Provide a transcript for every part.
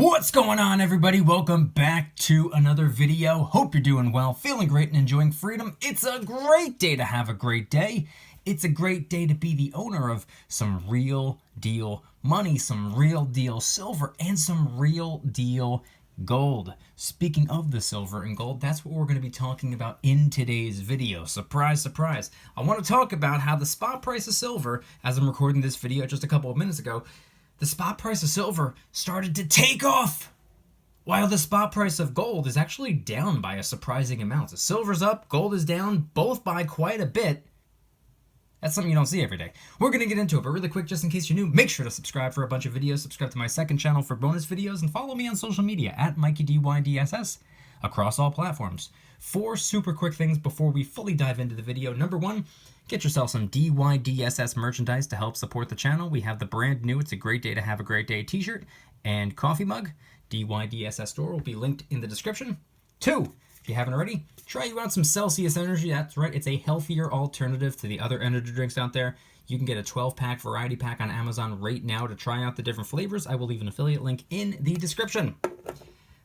What's going on, everybody? Welcome back to another video. Hope you're doing well, feeling great, and enjoying freedom. It's a great day to have a great day. It's a great day to be the owner of some real deal money, some real deal silver, and some real deal gold. Speaking of the silver and gold, that's what we're going to be talking about in today's video. Surprise, surprise. I want to talk about how the spot price of silver, as I'm recording this video just a couple of minutes ago, the spot price of silver started to take off, while the spot price of gold is actually down by a surprising amount. So silver's up, gold is down, both by quite a bit. That's something you don't see every day. We're going to get into it, but really quick, just in case you're new, make sure to subscribe for a bunch of videos, subscribe to my second channel for bonus videos, and follow me on social media at Mykie DYDSS across all platforms. 4 super quick things before we fully dive into the video. Number 1, get yourself some DYDSS merchandise to help support the channel. We have the brand new It's a Great Day to Have a Great Day t-shirt and coffee mug. DYDSS store will be linked in the description. 2, if you haven't already, try you out some Celsius Energy. That's right, it's a healthier alternative to the other energy drinks out there. You can get a 12-pack variety pack on Amazon right now to try out the different flavors. I will leave an affiliate link in the description.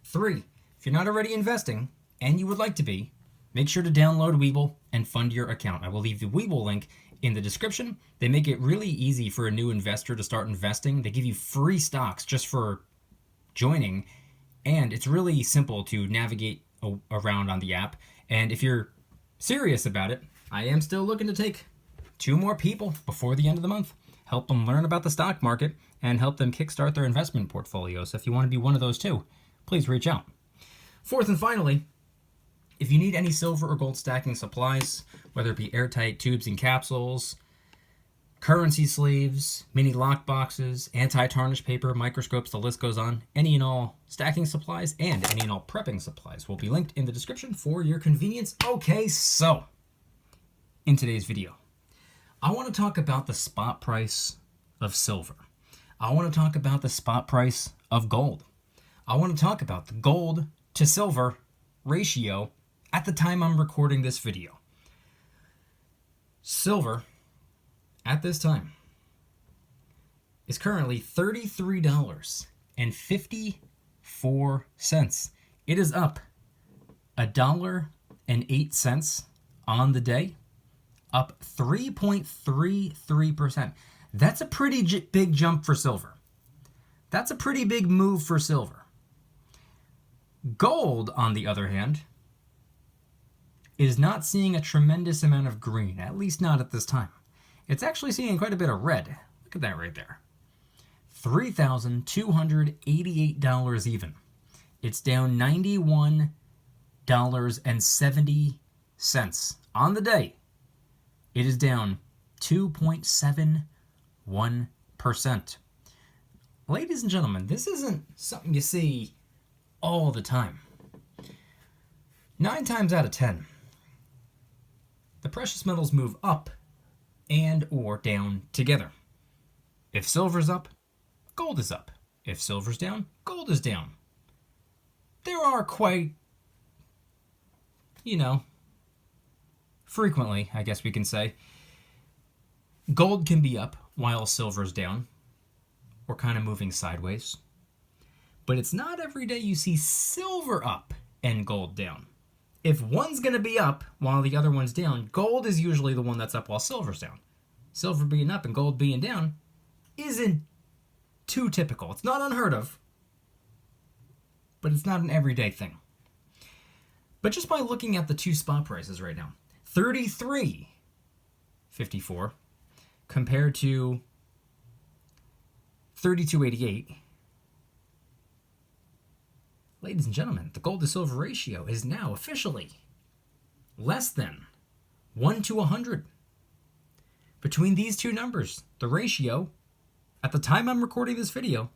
3, if you're not already investing, and you would like to be, make sure to download Webull and fund your account. I will leave the Webull link in the description. They make it really easy for a new investor to start investing. They give you free stocks just for joining, and it's really simple to navigate around on the app. And if you're serious about it, I am still looking to take 2 more people before the end of the month, help them learn about the stock market, and help them kickstart their investment portfolio. So if you want to be one of those 2, please reach out. 4th and finally, if you need any silver or gold stacking supplies, whether it be airtight tubes and capsules, currency sleeves, mini lock boxes, anti-tarnish paper, microscopes, the list goes on, any and all stacking supplies and any and all prepping supplies will be linked in the description for your convenience. Okay, so in today's video, I want to talk about the spot price of silver. I want to talk about the spot price of gold. I want to talk about the gold to silver ratio at the time I'm recording this video. Silver, at this time, is currently $33.54. It is up $1.08 on the day, up 3.33%. That's a pretty big jump for silver. That's a pretty big move for silver. Gold, on the other hand, is not seeing a tremendous amount of green, at least not at this time. It's actually seeing quite a bit of red. Look at that right there. $3,288 even. It's down $91.70 on the day. It is down 2.71%. Ladies and gentlemen, this isn't something you see all the time. 9 times out of 10, the precious metals move up and or down together. If silver's up, gold is up. If silver's down, gold is down. There are quite, frequently, I guess we can say, gold can be up while silver's down, or kind of moving sideways. But it's not every day you see silver up and gold down. If one's going to be up while the other one's down, gold is usually the one that's up while silver's down. Silver being up and gold being down isn't too typical. It's not unheard of, but it's not an everyday thing. But just by looking at the 2 spot prices right now, $33.54 compared to $32.88, ladies and gentlemen, the gold to silver ratio is now officially less than 1 to 100. Between these 2 numbers, the ratio, at the time I'm recording this video,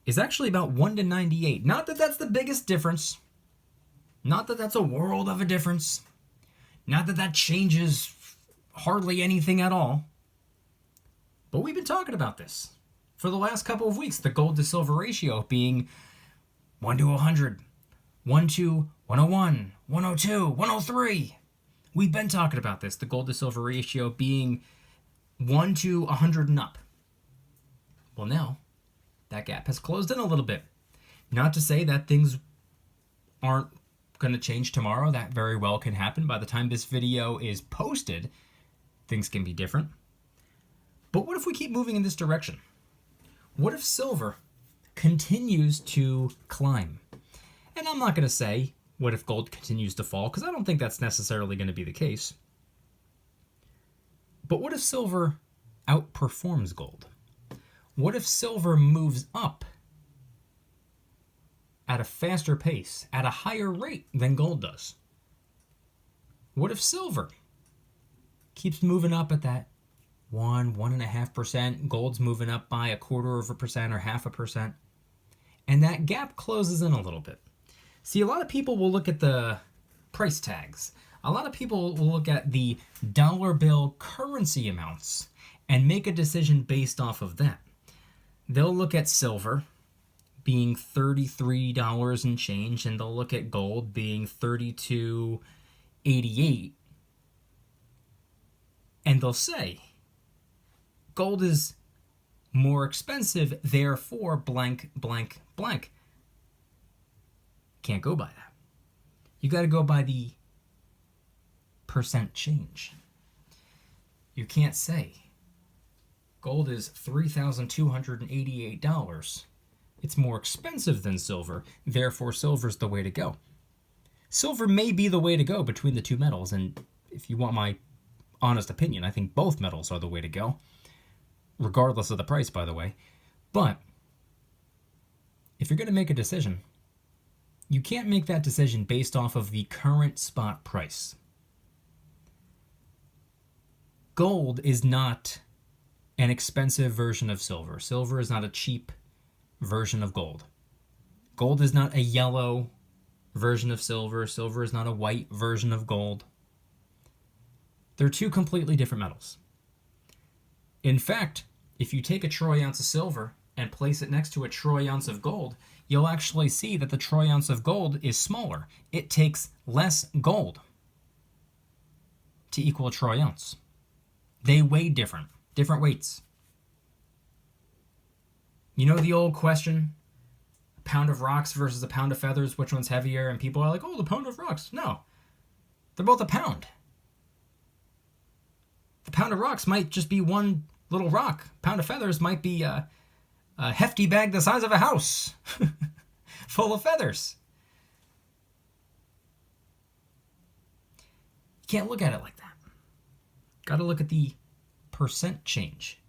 is actually about 1 to 98. Not that that's the biggest difference. Not that that's a world of a difference. Not that that changes hardly anything at all. But we've been talking about this for the last couple of weeks, the gold to silver ratio being 1 to 100, 1 to 101, 102, 103. We've been talking about this, the gold to silver ratio being 1 to 100 and up. Well, now that gap has closed in a little bit. Not to say that things aren't going to change tomorrow. That very well can happen. By the time this video is posted, things can be different. But what if we keep moving in this direction? What if silver continues to climb? And I'm not going to say, what if gold continues to fall? Because I don't think that's necessarily going to be the case. But what if silver outperforms gold? What if silver moves up at a faster pace, at a higher rate than gold does? What if silver keeps moving up at that 1.5%, gold's moving up by 1/4% or 0.5%, and that gap closes in a little bit? See, a lot of people will look at the price tags. A lot of people will look at the dollar bill currency amounts and make a decision based off of that. They'll look at silver being $33 and change, and they'll look at gold being $32.88, and they'll say, gold is more expensive, therefore blank, blank, blank. Can't go by that. You got to go by the percent change. You can't say gold is $3,288. It's more expensive than silver, therefore silver's the way to go. Silver may be the way to go between the two metals, and if you want my honest opinion, I think both metals are the way to go, regardless of the price, by the way. But if you're going to make a decision, you can't make that decision based off of the current spot price. Gold is not an expensive version of silver. Silver is not a cheap version of gold. Gold is not a yellow version of silver. Silver is not a white version of gold. They're two completely different metals. In fact, if you take a troy ounce of silver and place it next to a troy ounce of gold, you'll actually see that the troy ounce of gold is smaller. It takes less gold to equal a troy ounce. They weigh different weights. You know the old question, a pound of rocks versus a pound of feathers, which one's heavier? And people are like, oh, the pound of rocks. No, they're both a pound. The pound of rocks might just be one little rock. Pound of feathers might be a hefty bag the size of a house full of feathers. You can't look at it like that. Got to look at the percent change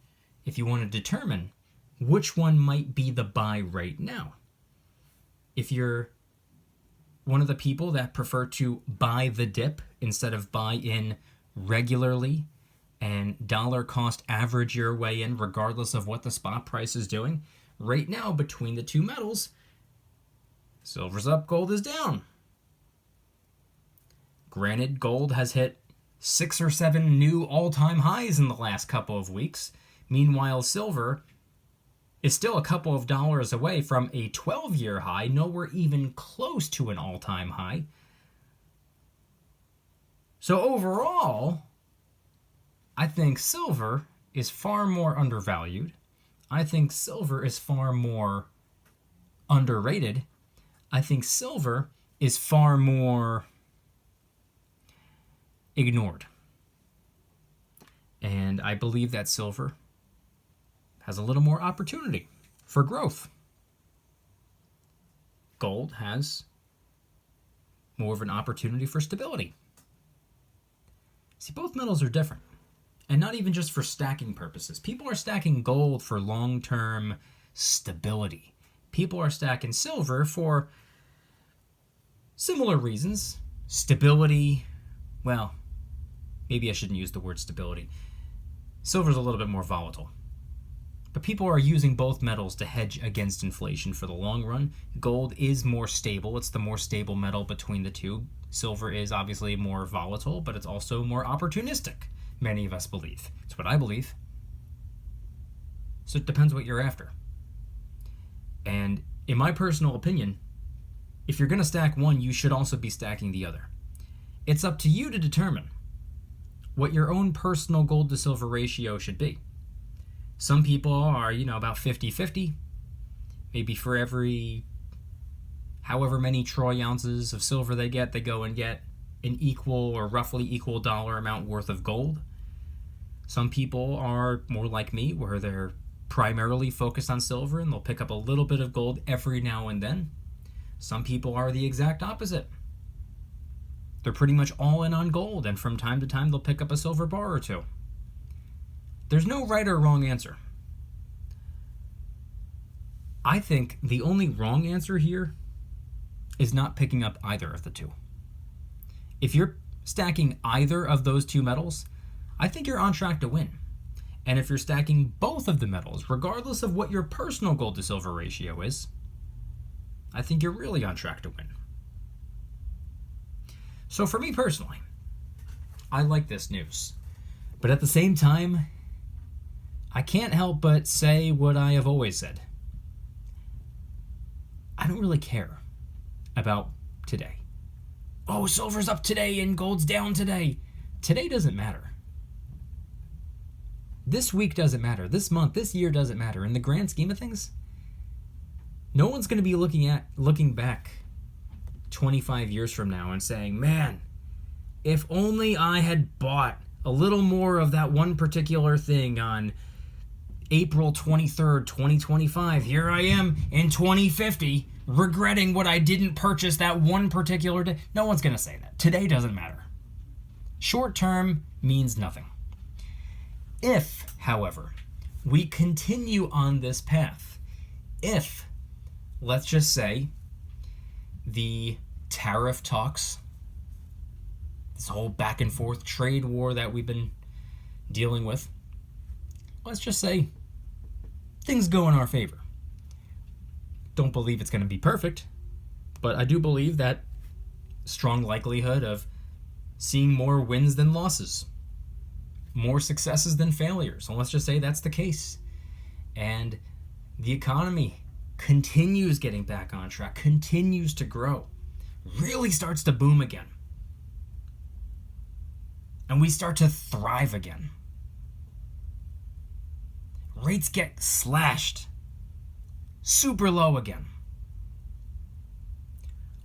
if you want to determine which one might be the buy right now. If you're one of the people that prefer to buy the dip instead of buy in regularly and dollar cost average your way in regardless of what the spot price is doing, right now between the two metals, silver's up, gold is down. Granted, gold has hit 6 or 7 new all-time highs in the last couple of weeks. Meanwhile, silver is still a couple of dollars away from a 12-year high, nowhere even close to an all-time high. So overall, I think silver is far more undervalued. I think silver is far more underrated. I think silver is far more ignored. And I believe that silver has a little more opportunity for growth. Gold has more of an opportunity for stability. See, both metals are different. And not even just for stacking purposes. People are stacking gold for long-term stability. People are stacking silver for similar reasons. Stability, well, maybe I shouldn't use the word stability. Silver's a little bit more volatile. But people are using both metals to hedge against inflation for the long run. Gold is more stable. It's the more stable metal between the two. Silver is obviously more volatile, but it's also more opportunistic, many of us believe. It's what I believe. So it depends what you're after. And in my personal opinion, if you're going to stack one, you should also be stacking the other. It's up to you to determine what your own personal gold to silver ratio should be. Some people are, about 50-50. Maybe for every however many troy ounces of silver they go and get an equal or roughly equal dollar amount worth of gold. Some people are more like me, where they're primarily focused on silver and they'll pick up a little bit of gold every now and then. Some people are the exact opposite. They're pretty much all in on gold, and from time to time they'll pick up a silver bar or two. There's no right or wrong answer. I think the only wrong answer here is not picking up either of the two. If you're stacking either of those two metals, I think you're on track to win. And if you're stacking both of the metals, regardless of what your personal gold to silver ratio is, I think you're really on track to win. So for me personally, I like this news. But at the same time, I can't help but say what I have always said. I don't really care about today. Oh, silver's up today and gold's down today. Today doesn't matter. This week doesn't matter. This month, this year doesn't matter. In the grand scheme of things, no one's going to be looking back 25 years from now and saying, man, if only I had bought a little more of that one particular thing on April 23rd, 2025. Here I am in 2050 regretting what I didn't purchase that one particular day. No one's going to say that. Today doesn't matter. Short term means nothing. If, however, we continue on this path, if, let's just say, the tariff talks, this whole back and forth trade war that we've been dealing with, let's just say things go in our favor. Don't believe it's going to be perfect, but I do believe that strong likelihood of seeing more wins than losses, more successes than failures. And let's just say that's the case. And the economy continues getting back on track, continues to grow, really starts to boom again. And we start to thrive again. Rates get slashed super low again.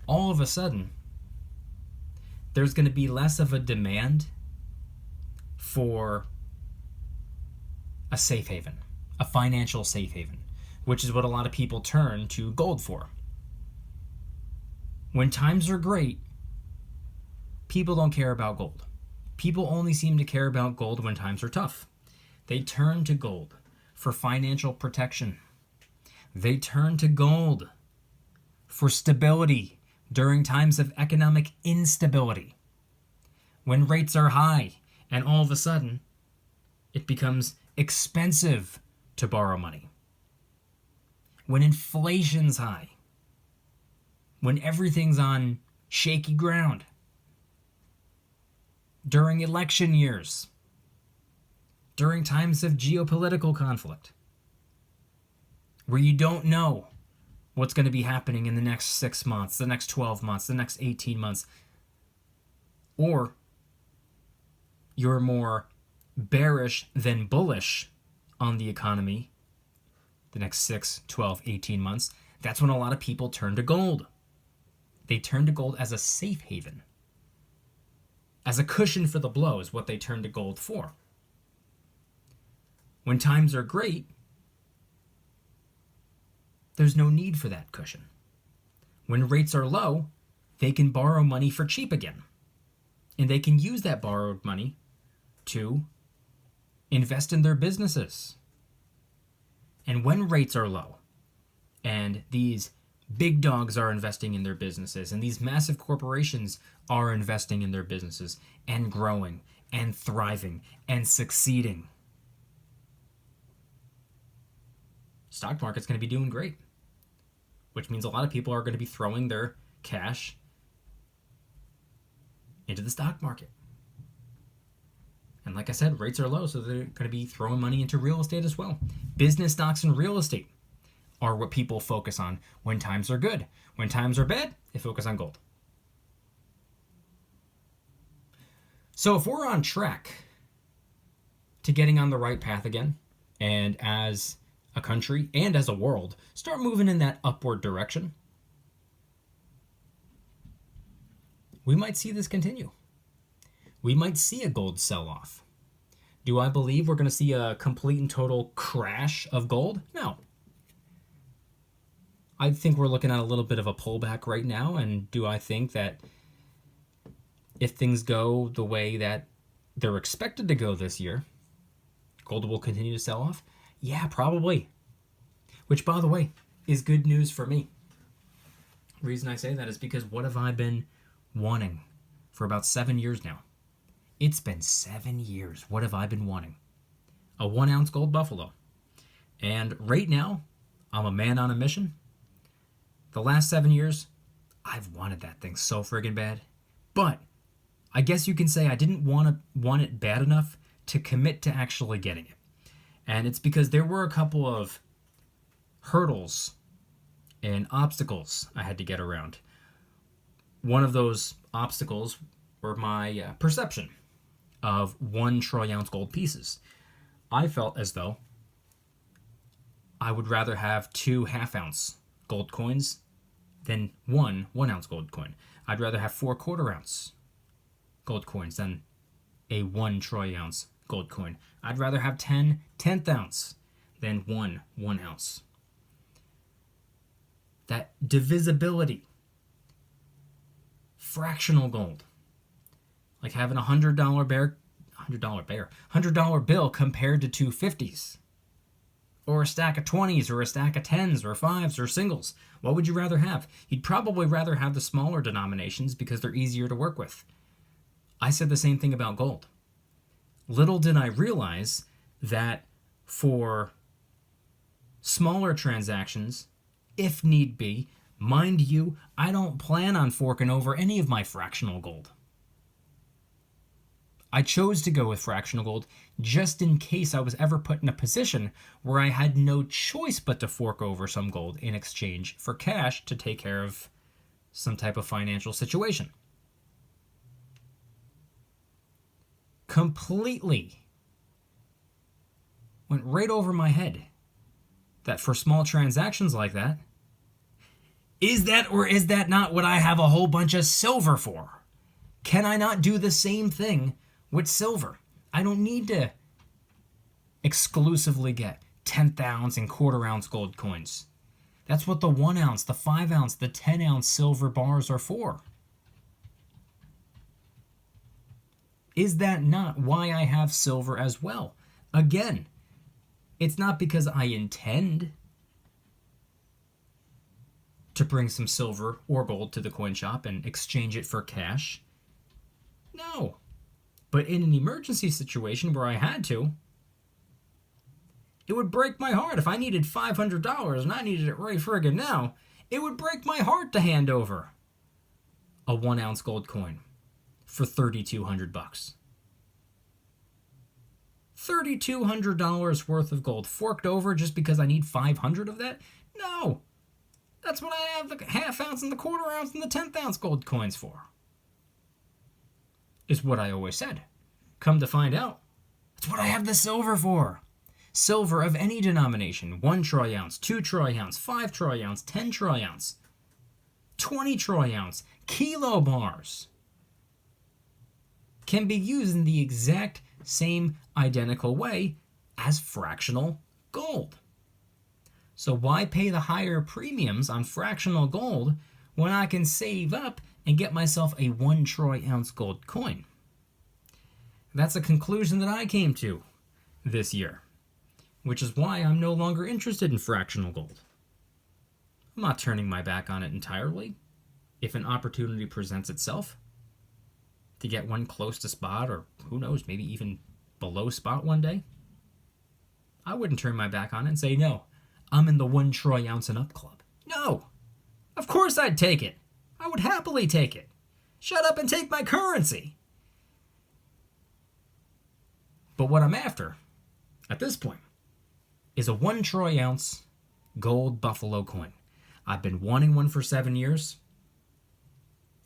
All of a sudden, there's going to be less of a demand for a safe haven, a financial safe haven, which is what a lot of people turn to gold for. When times are great, people don't care about gold. People only seem to care about gold when times are tough. They turn to gold for financial protection. They turn to gold for stability during times of economic instability. When rates are high and all of a sudden it becomes expensive to borrow money. When inflation's high. When everything's on shaky ground. During election years. During times of geopolitical conflict. Where you don't know what's going to be happening in the next 6 months, the next 12 months, the next 18 months. Or you're more bearish than bullish on the economy the next 6, 12, 18 months. That's when a lot of people turn to gold. They turn to gold as a safe haven. As a cushion for the blow is what they turn to gold for. When times are great, there's no need for that cushion. When rates are low, they can borrow money for cheap again. And they can use that borrowed money to invest in their businesses. And when rates are low, and these big dogs are investing in their businesses, and these massive corporations are investing in their businesses, and growing, and thriving, and succeeding, stock market's going to be doing great. Which means a lot of people are going to be throwing their cash into the stock market. And like I said, rates are low, so they're going to be throwing money into real estate as well. Business stocks and real estate are what people focus on when times are good. When times are bad, they focus on gold. So if we're on track to getting on the right path again, and as a country and as a world start moving in that upward direction, we might see this continue. We might see a gold sell-off. Do I believe we're going to see a complete and total crash of gold? No. I think we're looking at a little bit of a pullback right now, and do I think that if things go the way that they're expected to go this year, gold will continue to sell off? Yeah, probably. Which, by the way, is good news for me. The reason I say that is because what have I been wanting for about 7 years now? It's been 7 years. What have I been wanting? A 1 ounce gold buffalo. And right now, I'm a man on a mission. The last 7 years, I've wanted that thing so friggin' bad. But I guess you can say I didn't want it bad enough to commit to actually getting it. And it's because there were a couple of hurdles and obstacles I had to get around. One of those obstacles were my perception of 1 troy ounce gold pieces. I felt as though I would rather have 2 half-ounce gold coins than 1 1-ounce gold coin. I'd rather have 4 quarter-ounce gold coins than a 1 troy ounce gold coin. I'd rather have 10 tenth ounce than 1 1 ounce. That divisibility. Fractional gold. Like having a $100 bill compared to 2 50s. Or a stack of 20s, or a stack of 10s, or 5s, or singles. What would you rather have? You'd probably rather have the smaller denominations because they're easier to work with. I said the same thing about gold. Little did I realize that for smaller transactions, if need be, mind you, I don't plan on forking over any of my fractional gold. I chose to go with fractional gold just in case I was ever put in a position where I had no choice but to fork over some gold in exchange for cash to take care of some type of financial situation. Completely went right over my head that for small transactions like that, is that or is that not what I have a whole bunch of silver for? Can I not do the same thing with silver? I don't need to exclusively get 10th ounce and quarter ounce gold coins. That's what the 1 ounce, the 5 ounce, the 10 ounce silver bars are for. Is that not why I have silver as well? Again, it's not because I intend to bring some silver or gold to the coin shop and exchange it for cash. No. But in an emergency situation where I had to, it would break my heart. If I needed $500 and I needed it right friggin' now, it would break my heart to hand over a 1 ounce gold coin for $3,200. $3,200 worth of gold forked over just because I need 500 of that? No. That's what I have the half ounce and the quarter ounce and the 10th ounce gold coins for. Is what I always said. Come to find out, that's what I have the silver for. Silver of any denomination, 1 troy ounce, 2 troy ounce, 5 troy ounce, 10 troy ounce, 20 troy ounce, kilo bars, can be used in the exact same identical way as fractional gold. So why pay the higher premiums on fractional gold when I can save up and get myself a 1 troy ounce gold coin? That's a conclusion that I came to this year, which is why I'm no longer interested in fractional gold. I'm not turning my back on it entirely. If an opportunity presents itself to get one close to spot, or who knows, maybe even below spot one day, I wouldn't turn my back on it and say, no, I'm in the 1 troy ounce and up club. No, of course I'd take it. I would happily take it. Shut up and take my currency. But what I'm after, at this point, is a 1 troy ounce gold buffalo coin. I've been wanting one for 7 years.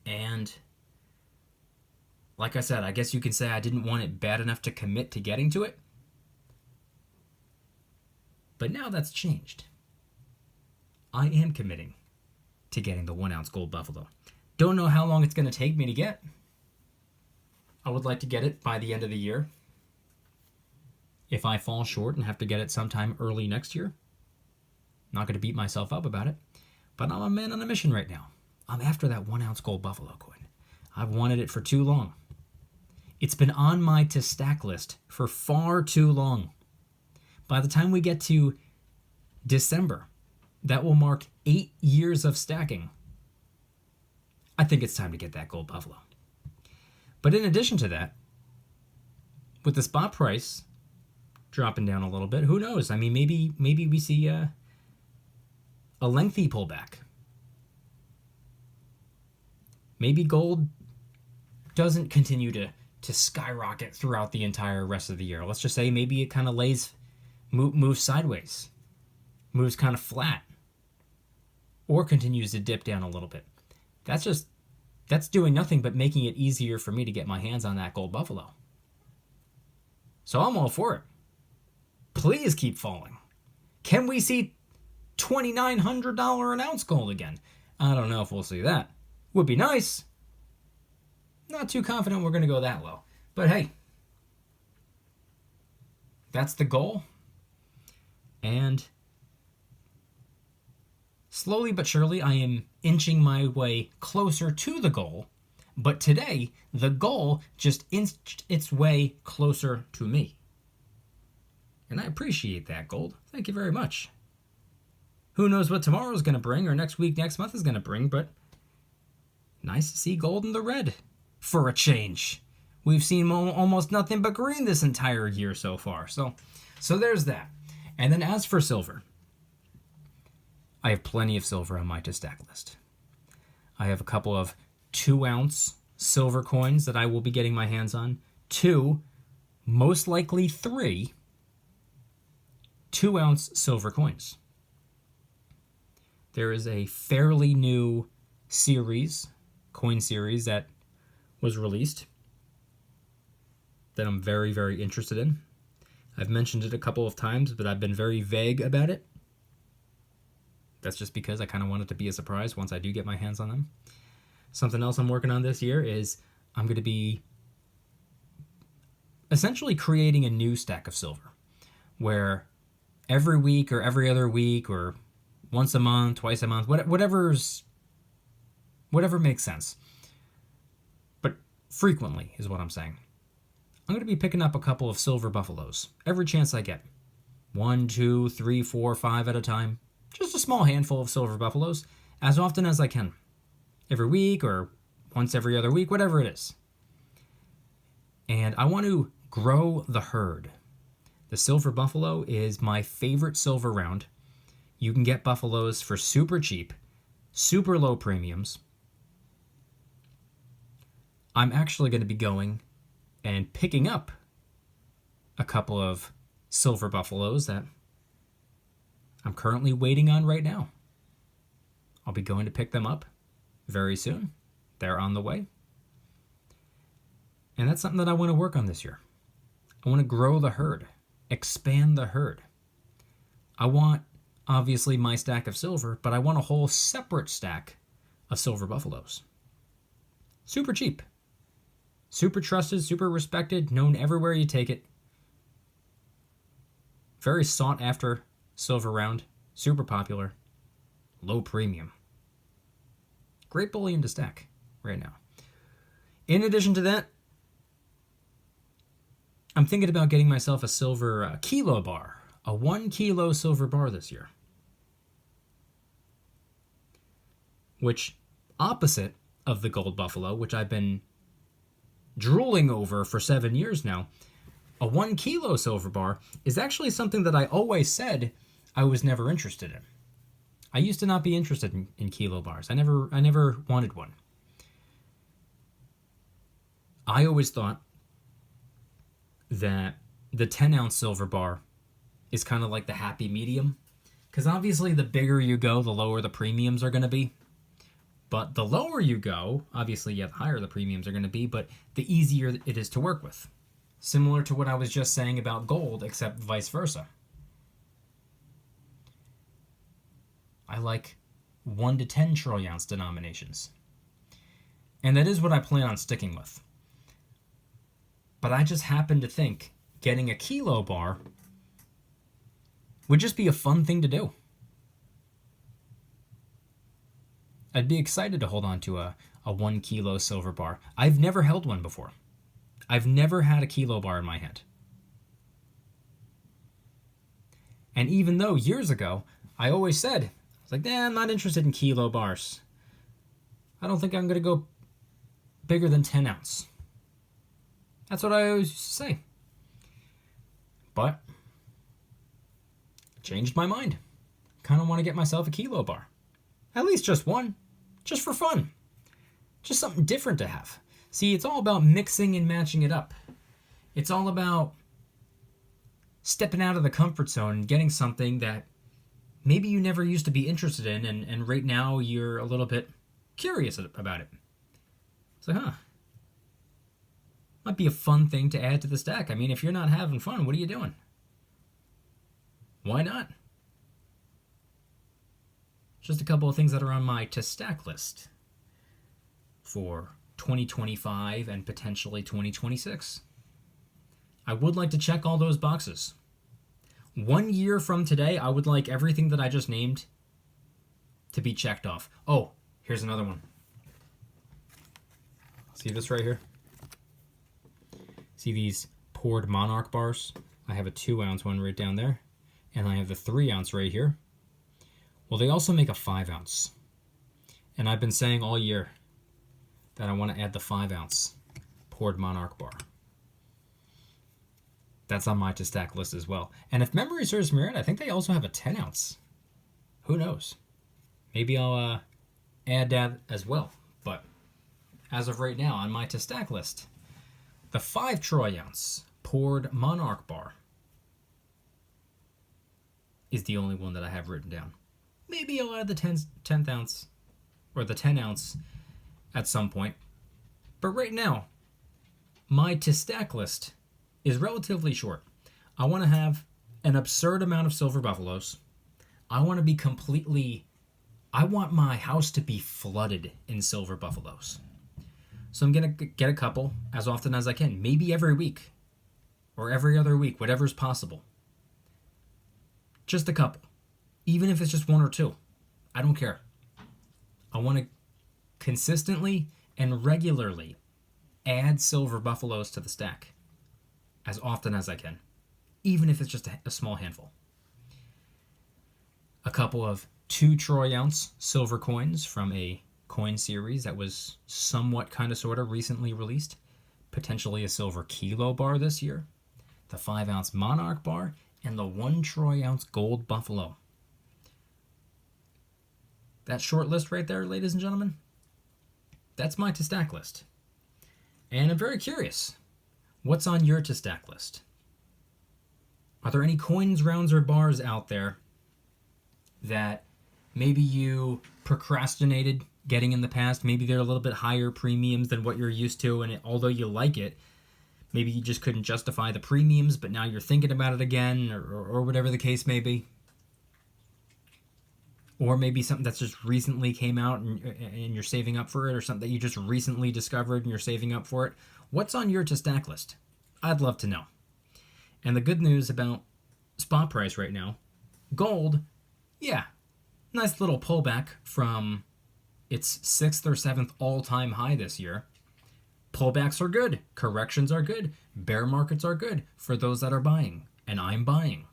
And like I said, I guess you could say I didn't want it bad enough to commit to getting to it. But now that's changed. I am committing to getting the 1 ounce gold buffalo. Don't know how long it's going to take me to get. I would like to get it by the end of the year. If I fall short and have to get it sometime early next year, not going to beat myself up about it, but I'm a man on a mission right now. I'm after that 1 ounce gold buffalo coin. I've wanted it for too long. It's been on my to stack list for far too long. By the time we get to December, that will mark 8 years of stacking. I think it's time to get that gold buffalo. But in addition to that, with the spot price dropping down a little bit, who knows? I mean, maybe we see a lengthy pullback. Maybe gold doesn't continue to skyrocket throughout the entire rest of the year. Let's just say maybe it kind of moves sideways, moves kind of flat, or continues to dip down a little bit. That's doing nothing but making it easier for me to get my hands on that gold buffalo. So I'm all for it. Please keep falling. Can we see $2,900 an ounce gold again? I don't know if we'll see that. Would be nice. Not too confident we're going to go that low. But hey, that's the goal. And slowly but surely, I am inching my way closer to the goal. But today, the goal just inched its way closer to me. And I appreciate that, gold. Thank you very much. Who knows what tomorrow's going to bring, or next week, next month is going to bring, but nice to see gold in the red for a change. We've seen almost nothing but green this entire year so far. So there's that. And then as for silver, I have plenty of silver on my to stack list. I have a couple of 2 ounce silver coins that I will be getting my hands on. 2, most likely 3, 2 ounce silver coins. There is a fairly new coin series that was released that I'm very, very interested in. I've mentioned it a couple of times, but I've been very vague about it. That's just because I kind of want it to be a surprise once I do get my hands on them. Something else I'm working on this year is I'm going to be essentially creating a new stack of silver where every week or every other week or once a month, twice a month, whatever makes sense. But frequently is what I'm saying. I'm going to be picking up a couple of silver buffaloes every chance I get. 1, 2, 3, 4, 5 at a time. Just a small handful of silver buffaloes as often as I can. Every week or once every other week, whatever it is. And I want to grow the herd. The silver buffalo is my favorite silver round. You can get buffaloes for super cheap, super low premiums. I'm actually going to be going and picking up a couple of silver buffaloes that I'm currently waiting on right now. I'll be going to pick them up very soon. They're on the way. And that's something that I want to work on this year. I want to grow the herd, expand the herd. I want, obviously, my stack of silver, but I want a whole separate stack of silver buffaloes. Super cheap. Super trusted, super respected, known everywhere you take it. Very sought after silver round, super popular, low premium. Great bullion to stack right now. In addition to that, I'm thinking about getting myself a silver kilo bar, a 1 kilo silver bar this year. Which, opposite of the gold buffalo, which I've been drooling over for 7 years now, a 1 kilo silver bar is actually something that I always said I was never interested in. I used to not be interested in kilo bars. I never wanted one. I always thought that the 10 ounce silver bar is kind of like the happy medium. Because obviously the bigger you go, the lower the premiums are going to be. But the lower you go, obviously, the higher the premiums are going to be, but the easier it is to work with. Similar to what I was just saying about gold, except vice versa. I like 1 to 10 troy ounce denominations. And that is what I plan on sticking with. But I just happen to think getting a kilo bar would just be a fun thing to do. I'd be excited to hold on to a 1 kilo silver bar. I've never held one before. I've never had a kilo bar in my hand. And even though years ago, I always said, I was like, I'm not interested in kilo bars. I don't think I'm going to go bigger than 10 ounce. That's what I always used to say. But I changed my mind. Kind of want to get myself a kilo bar. At least just one. Just for fun. Just something different to have. See, it's all about mixing and matching it up. It's all about stepping out of the comfort zone and getting something that maybe you never used to be interested in, and right now you're a little bit curious about it. It's like, might be a fun thing to add to the stack. I mean, if you're not having fun, what are you doing? Why not? Just a couple of things that are on my to-stack list for 2025 and potentially 2026. I would like to check all those boxes. 1 year from today, I would like everything that I just named to be checked off. Oh, here's another one. See this right here? See these poured Monarch bars? I have a 2 ounce one right down there, and I have the 3 ounce right here. Well, they also make a 5 ounce. And I've been saying all year that I want to add the 5 ounce poured Monarch bar. That's on my to stack list as well. And if memory serves me right, I think they also have a 10 ounce. Who knows? Maybe I'll add that as well. But as of right now, on my to stack list, the 5 troy ounce poured Monarch bar is the only one that I have written down. Maybe I'll add the 10th ounce or the 10 ounce at some point. But right now, my to stack list is relatively short. I want to have an absurd amount of silver buffaloes. I want my house to be flooded in silver buffaloes. So I'm going to get a couple as often as I can, maybe every week or every other week, whatever's possible. Just a couple. Even if it's just 1 or 2. I don't care. I want to consistently and regularly add silver buffaloes to the stack as often as I can, even if it's just a small handful. A couple of 2 troy ounce silver coins from a coin series that was somewhat kind of sort of recently released. Potentially a silver kilo bar this year. The 5 ounce Monarch bar and the 1 troy ounce gold buffalo. That short list right there, ladies and gentlemen, that's my to stack list. And I'm very curious, what's on your to stack list? Are there any coins, rounds, or bars out there that maybe you procrastinated getting in the past? Maybe they're a little bit higher premiums than what you're used to, and although you like it, maybe you just couldn't justify the premiums, but now you're thinking about it again, or whatever the case may be. Or maybe something that's just recently came out and you're saving up for it, or something that you just recently discovered and you're saving up for it. What's on your to stack list? I'd love to know. And the good news about spot price right now, gold, yeah, nice little pullback from its 6th or 7th all-time high this year. Pullbacks are good. Corrections are good. Bear markets are good for those that are buying. And I'm buying.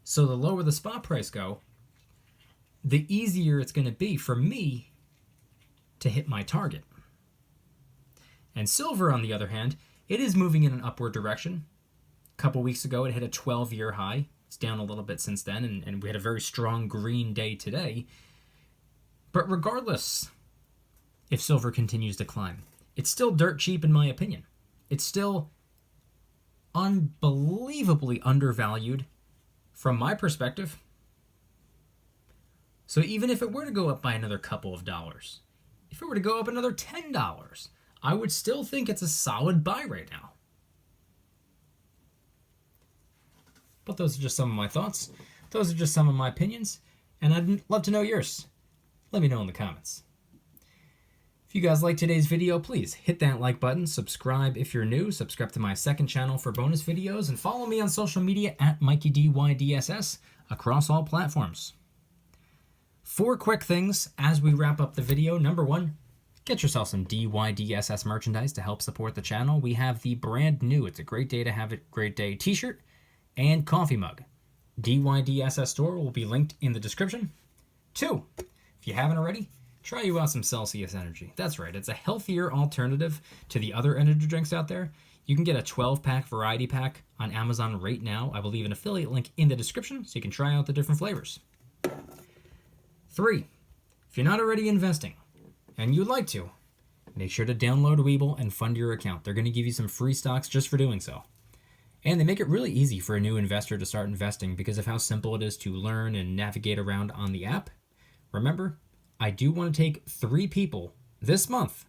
So the lower the spot price go, the easier it's going to be for me to hit my target. And silver, on the other hand, it is moving in an upward direction. A couple weeks ago, it hit a 12-year high. It's down a little bit since then, and we had a very strong green day today. But regardless, if silver continues to climb, it's still dirt cheap in my opinion. It's still unbelievably undervalued from my perspective. So even if it were to go up by another couple of dollars, if it were to go up another $10, I would still think it's a solid buy right now. But those are just some of my thoughts. Those are just some of my opinions. And I'd love to know yours. Let me know in the comments. If you guys like today's video, please hit that like button, subscribe if you're new, subscribe to my second channel for bonus videos, and follow me on social media at Mykie DYDSS across all platforms. 4 quick things as we wrap up the video. Number 1, get yourself some DYDSS merchandise to help support the channel. We have the brand new It's a Great Day to Have a Great Day t-shirt and coffee mug. DYDSS store will be linked in the description. 2, if you haven't already, try you out some Celsius Energy. That's right, it's a healthier alternative to the other energy drinks out there. You can get a 12-pack variety pack on Amazon right now. I will leave an affiliate link in the description so you can try out the different flavors. 3, if you're not already investing and you'd like to, make sure to download Webull and fund your account. They're going to give you some free stocks just for doing so. And they make it really easy for a new investor to start investing because of how simple it is to learn and navigate around on the app. Remember, I do want to take 3 people this month,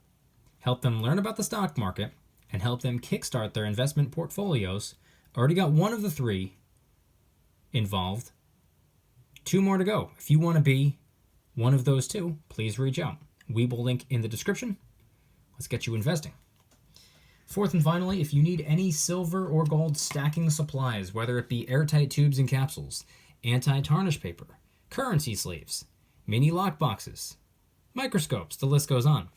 help them learn about the stock market, and help them kickstart their investment portfolios. Already got 1 of the 3 involved. 2 more to go. If you want to be one of those 2, please reach out. Webull link in the description. Let's get you investing. 4th and finally, if you need any silver or gold stacking supplies, whether it be airtight tubes and capsules, anti-tarnish paper, currency sleeves, mini lock boxes, microscopes, the list goes on.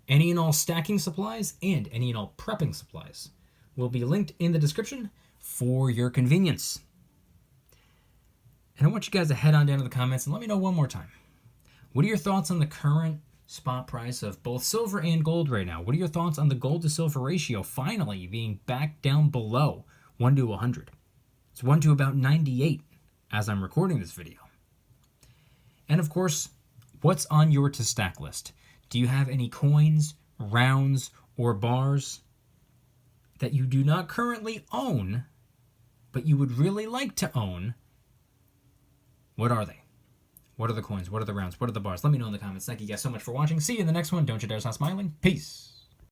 Any and all stacking supplies and any and all prepping supplies will be linked in the description for your convenience. And I want you guys to head on down to the comments and let me know one more time. What are your thoughts on the current spot price of both silver and gold right now? What are your thoughts on the gold to silver ratio finally being back down below 1 to 100? It's 1 to about 98 as I'm recording this video. And of course, what's on your to stack list? Do you have any coins, rounds, or bars that you do not currently own, but you would really like to own? What are they? What are the coins? What are the rounds? What are the bars? Let me know in the comments. Thank you guys so much for watching. See you in the next one. Don't you dare stop smiling. Peace.